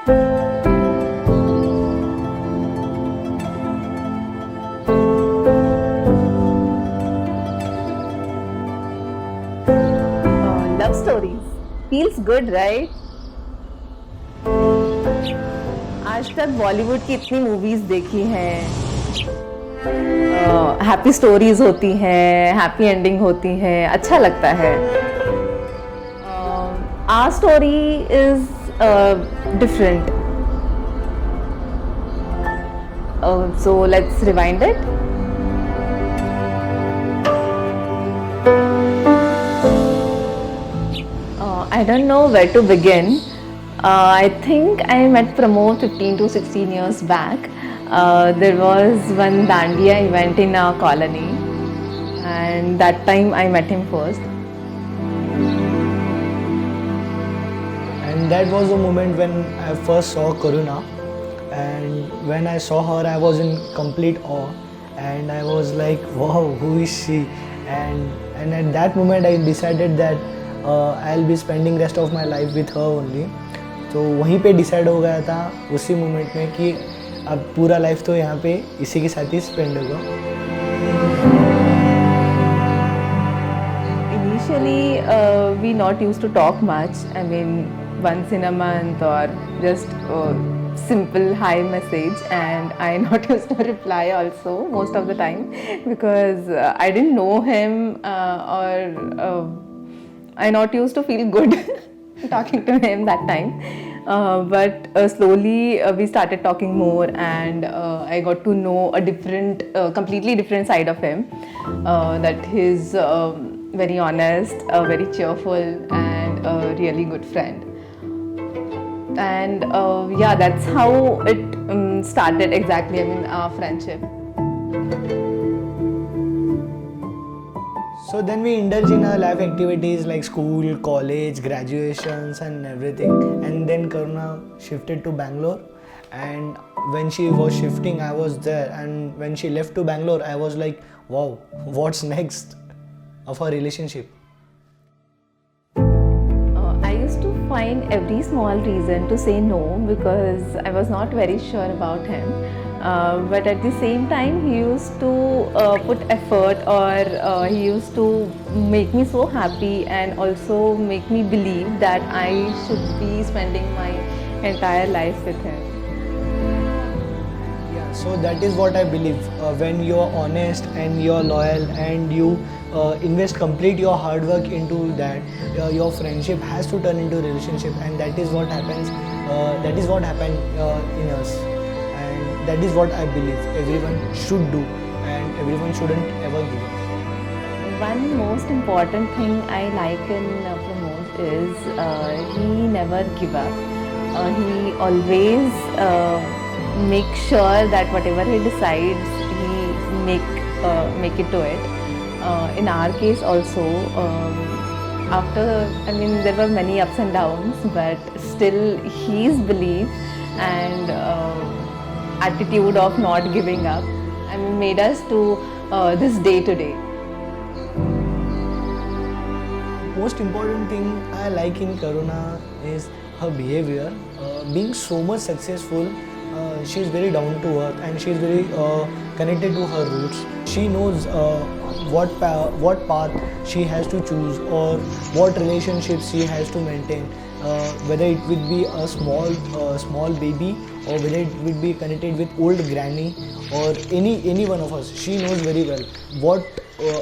Love stories. Feels good, right? आज तक बॉलीवुड की इतनी मूवीज देखी हैं, हैप्पी स्टोरीज होती हैं, हैप्पी एंडिंग होती हैं, अच्छा लगता है. Our story is different, so let's rewind it. I don't know where to begin. I think I met Pramod 15 to 16 years back. There was one Dandiya event in our colony, and that time I met him first. And that was the moment when I first saw Karuna, and when I saw her I was in complete awe, and I was like, wow, who is she? And at that moment I decided that I'll be spending rest of my life with her only. तो वहीं पे decide हो गया था उसी moment में कि अब पूरा लाइफ तो यहाँ पे इसी के साथ ही स्पेंड होगा. Initially, we not used to talk much. I mean, once in a month or just simple hi message, and I not used to reply also most of the time because I didn't know him, or I not used to feel good talking to him that time. But slowly we started talking more, and I got to know a different, completely different side of him. That he's very honest, very cheerful, and a really good friend. And yeah, that's how it started exactly. I mean, our friendship. So then we indulge in our life activities like school, college, graduations and everything. And then Karuna shifted to Bangalore, and when she was shifting I was there, and when she left to Bangalore I was like, wow, what's next of our relationship? I used to find every small reason to say no because I was not very sure about him. But at the same time, he used to put effort, or he used to make me so happy and also make me believe that I should be spending my entire life with him. Yeah, so that is what I believe. When you're honest and you're loyal and you invest complete your hard work into that, your friendship has to turn into a relationship, and that is what happens. That is what happened in us, and that is what I believe everyone should do, and everyone shouldn't ever give up. One most important thing I like in Pramod is he never give up. He always make sure that whatever he decides, he make it to it. In our case also, after, I mean, there were many ups and downs, but still his belief and attitude of not giving up, I mean, made us to this day today. Most important thing I like in Karuna is her behavior. Being so much successful, she is very down to earth, and she is very connected to her roots. She knows what path she has to choose, or what relationships she has to maintain. Whether it would be a small baby, or whether it would be connected with old granny, or any one of us, she knows very well what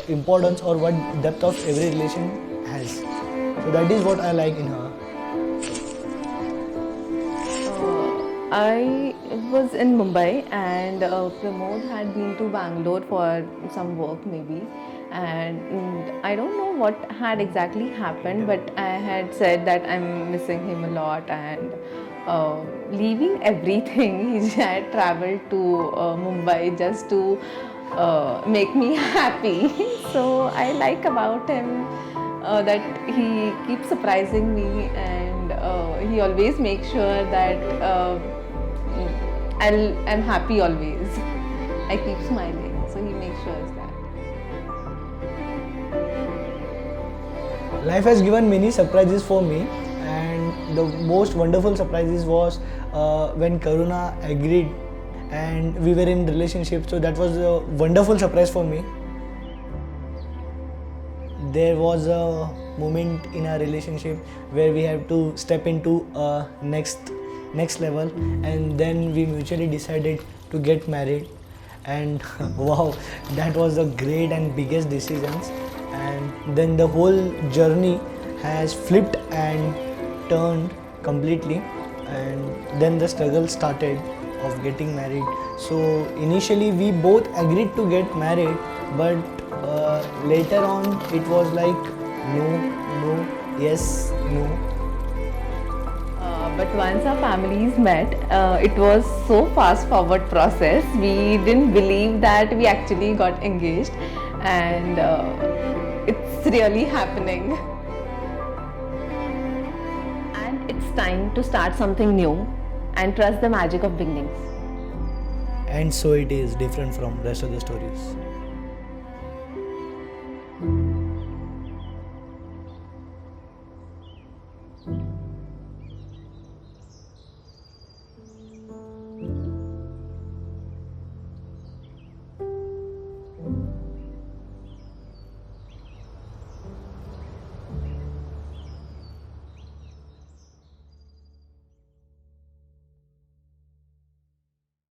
importance or what depth of every relation has. So that is what I like in her. I was in Mumbai, and Pramod had been to Bangalore for some work maybe, and I don't know what had exactly happened, but I had said that I'm missing him a lot, and leaving everything, he had traveled to Mumbai just to make me happy. So I like about him that he keeps surprising me, and he always makes sure that I'm happy always. I keep smiling, so he makes sure that. Life has given many surprises for me, and the most wonderful surprises was when Karuna agreed and we were in relationship. So that was a wonderful surprise for me. There was a moment in our relationship where we have to step into a next level, and then we mutually decided to get married. And wow, that was the great and biggest decisions. And then the whole journey has flipped and turned completely, and then the struggle started of getting married. So initially we both agreed to get married, but later on it was like no, yes, no. But once our families met, it was so fast forward process. We didn't believe that we actually got engaged, and it's really happening. And it's time to start something new and trust the magic of beginnings. And so it is different from rest of the stories.